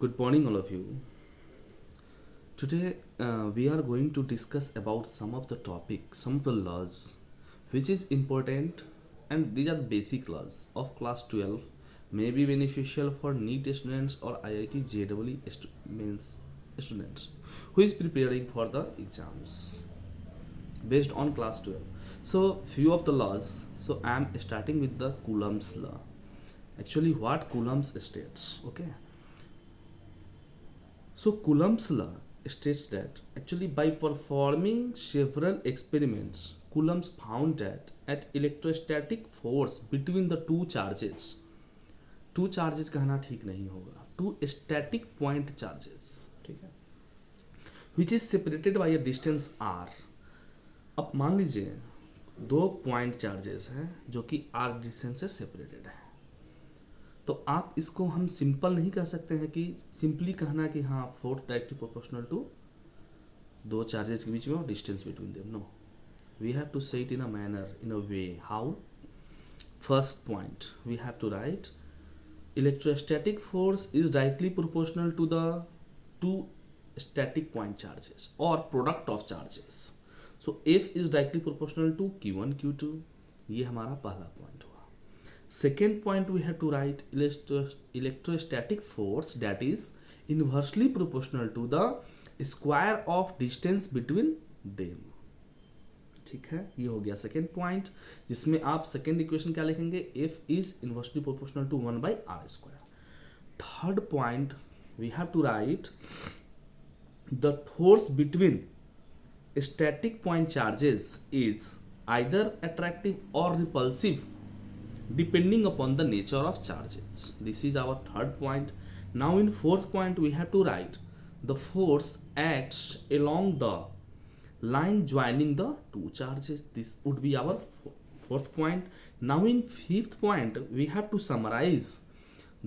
Good morning, all of you. Today, we are going to discuss about some of the topic, some of the laws, which is important, and these are basic laws of class 12, may be beneficial for NEET students or IIT JEE means students who is preparing for the exams based on class 12. So, few of the laws. So, I am starting with the Coulomb's law. Actually, what Coulomb's states? Okay. So Coulomb's law states that actually by performing several experiments, Coulomb found that at electrostatic force between the two charges कहना ठीक नहीं होगा, two static point charges, ठीक है, which is separated by a distance r. अब मान लीजिए दो पॉइंट चार्जेस हैं जो कि r डिस्टेंस से सेपरेटेड है, तो आप इसको हम सिंपल नहीं कह सकते हैं कि सिंपली कहना कि हाँ फोर्स डायरेक्टली प्रोपोर्शनल टू दो चार्जेस के बीच में और distance between them. No, we have to say it in a manner, in a way. How? First point we have to write electrostatic force is directly proportional to the two static point charges or product of charges. So F is directly proportional to Q1 Q2. ये हमारा पहला point हुआ. Second point we have to write electrostatic force that is inversely proportional to the square of distance between them. ठीक है, ये हो गया second point, जिसमें आप सेकेंड इक्वेशन क्या लिखेंगे? F is inversely proportional to 1/r². Third point we have to write the force between static point charges is either attractive or repulsive depending upon the nature of charges. This is our third point. Now in fourth point we have to write the force acts along the line joining the two charges. This would be our fourth point. Now in fifth point we have to summarize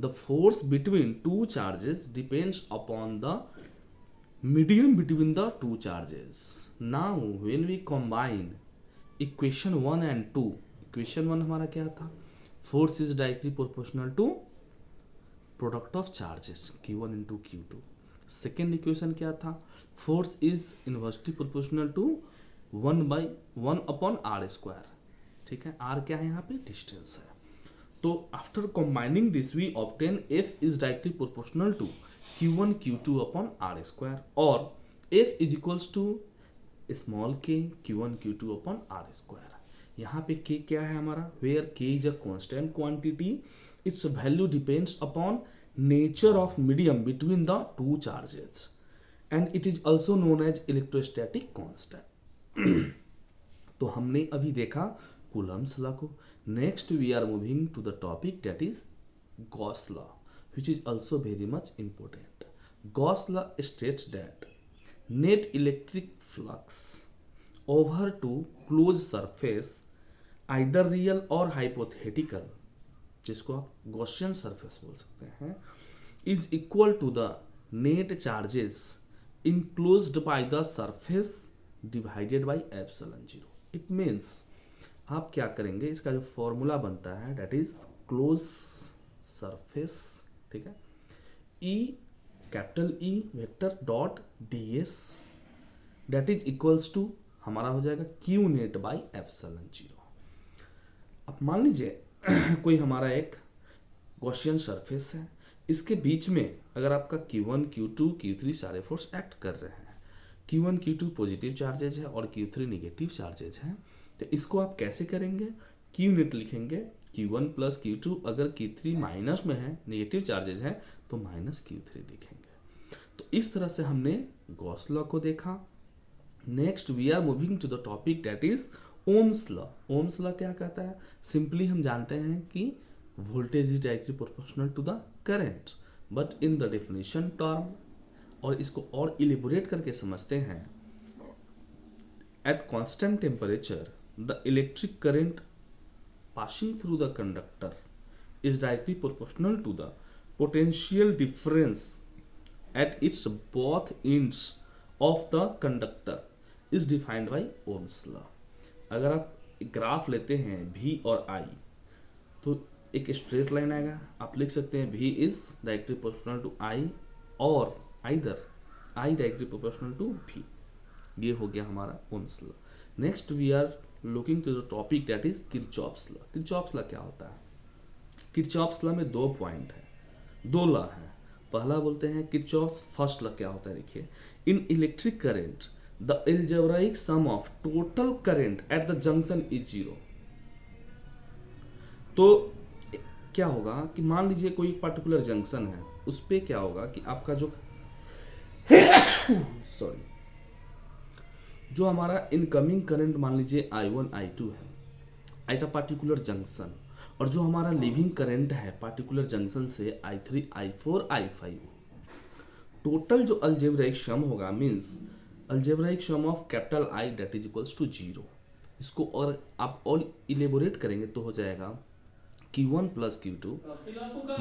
the force between two charges depends upon the medium between the two charges. Now when we combine equation 1 and 2, equation 1 हमारा क्या था? Force is directly proportional to product of charges Q1 into Q2. Second equation क्या था? Force is inversely proportional to 1/1/r². ठीक है, r क्या है यहाँ पे? डिस्टेंस है. तो after combining this we obtain f is directly proportional to Q1 Q2/r² और f is equals to small k Q1 Q2/r². यहाँ पे k क्या है हमारा? Where k is a constant quantity, its value depends upon nature of medium between the two charges and it is also known as electrostatic constant. तो हमने अभी देखा Coulomb's law को. Next we are moving to the topic that is Gauss law, which is also very much important. Gauss law states that net electric flux over to closed surface, either real or hypothetical, जिसको आप Gaussian surface बोल सकते हैं, is equal to the net charges enclosed by the surface divided by epsilon zero. It means आप क्या करेंगे, इसका जो फॉर्मूला बनता है दैट इज क्लोज सरफेस, ठीक है, E capital E vector dot D S that is equals to हमारा हो जाएगा Q net by epsilon zero. अब मान लीजिए कोई हमारा एक गॉसियन सरफेस है, इसके बीच में अगर आपका Q1 Q2 Q3 सारे फोर्स एक्ट कर रहे हैं, Q1 Q2 पॉजिटिव चार्जेज है और Q3 निगेटिव चार्जेज हैं, तो इसको आप कैसे करेंगे? Q नेट लिखेंगे, Q1 प्लस Q2, अगर Q3 माइनस में है, निगेटिव चार्जेज है, तो माइनस Q3 लिखेंगे. तो इस तरह से हमने गॉस लॉ को देखा. Next we are moving to the topic that is Ohm's law. Ohm's law क्या कहता है? सिंपली हम जानते हैं कि voltage is directly proportional to the current, but in the definition term, और इसको और इलेबोरेट करके समझते हैं. At constant temperature the electric current passing through the conductor is directly proportional to the potential difference at its both ends of the conductor is defined by Ohm's law. अगर आप graph लेते हैं V और I, तो एक straight line आएगा, आप लिख सकते हैं V is directly proportional to I और either I directly proportional to V। ये हो गया हमारा Ohm's law. Next we are looking to the topic that is Kirchhoff's law. Kirchhoff's law क्या होता है? किरचॉफ्स लॉ में दो पॉइंट है, दो लॉ है। पहला बोलते हैं किरचॉफ्स फर्स्ट लॉ क्या होता है, देखिए, in electric current the algebraic sum of total current at the junction is zero. तो क्या होगा कि मान लीजिए कोई पर्टिकुलर जंक्शन है, उस पे क्या होगा कि आपका जो सॉरी जो हमारा इनकमिंग करंट मान लीजिए I1 I2 है एट अ पर्टिकुलर जंक्शन, और जो हमारा लिविंग करंट है पर्टिकुलर जंक्शन से I3 I4 I5, टोटल जो अलजेब्राइक सम होगा means algebraic sum of capital I that is equals to zero. इसको और आप और इलेबोरेट करेंगे तो हो जाएगा Q1 plus Q2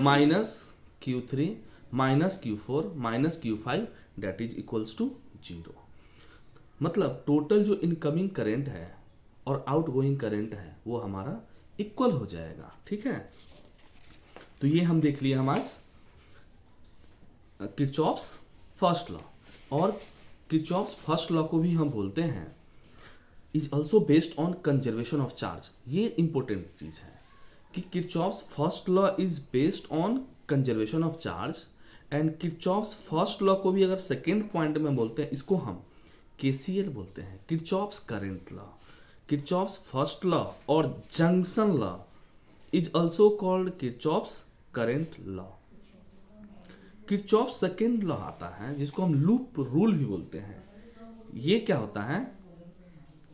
minus Q3 minus Q4 minus Q5 that is equals to zero. मतलब टोटल जो इनकमिंग करंट है और आउटगोइंग करंट है वो हमारा इक्वल हो जाएगा, ठीक है। तो ये हम देख लिए हमारे किरचॉफ्स फर्स्ट लॉ। और किरचॉफ्स फर्स्ट लॉ को भी हम बोलते हैं is also based on conservation of charge. ये इंपॉर्टेंट चीज है कि Kirchhoff's first law is based on conservation of charge, and Kirchhoff's first law को भी अगर सेकेंड पॉइंट में बोलते हैं, इसको हम KCL बोलते हैं, Kirchhoff's current law. Kirchhoff's first law और junction law is also called Kirchhoff's current law. Kirchhoff's second law आता है जिसको हम लूप रूल भी बोलते हैं। ये क्या होता है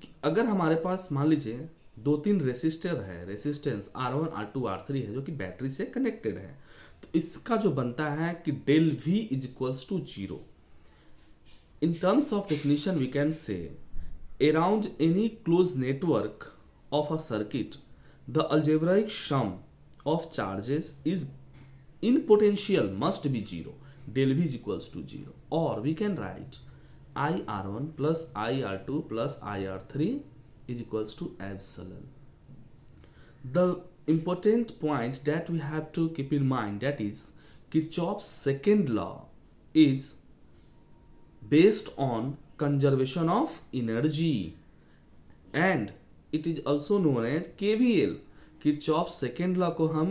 कि अगर हमारे पास मान लीजिए दो तीन रेसिस्टर है, रेसिस्टेंस R1 R2 R3 है जो कि बैटरी से कनेक्टेड है, तो इसका जो बनता है कि del V is equals to zero. In terms of definition, we can say around any closed network of a circuit, the algebraic sum of charges is in potential must be zero. Del V is equals to zero. Or we can write IR1 plus IR2 plus IR3 is equals to epsilon. The important point that we have to keep in mind that is Kirchhoff's second law is based on conservation of energy and it is also known as KVL। Kirchhoff second law को हम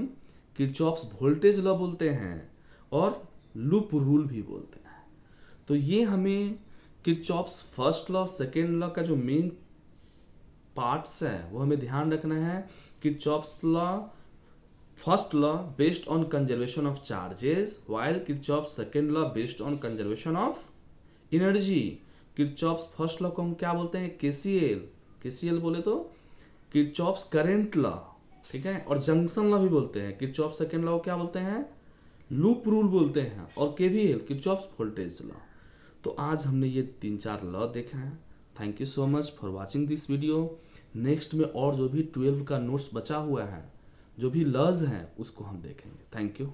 Kirchhoff's voltage law बोलते हैं और loop rule भी बोलते हैं। तो ये हमें Kirchhoff's first law second law का जो मेन पार्ट्स है वो हमें ध्यान रखना है। Kirchhoff's law first law based on conservation of charges, while Kirchhoff second law based on conservation of energy. Kirchhoff's first law को हम क्या बोलते हैं? KCL बोले तो किरचॉफ्स करंट लॉ, ठीक है। और जंक्शन लॉ भी बोलते हैं। किरचॉफ सेकेंड लॉ को क्या बोलते हैं? लूप रूल बोलते हैं। और KVL किरचॉफ्स वोल्टेज लॉ। तो आज हमने ये 3-4 लॉ देखा है। Thank you so much for watching this video. Next में और जो भी 12 का नोट्स बचा हुआ है, जो भी लॉज हैं, उसको हम देखेंगे। Thank you.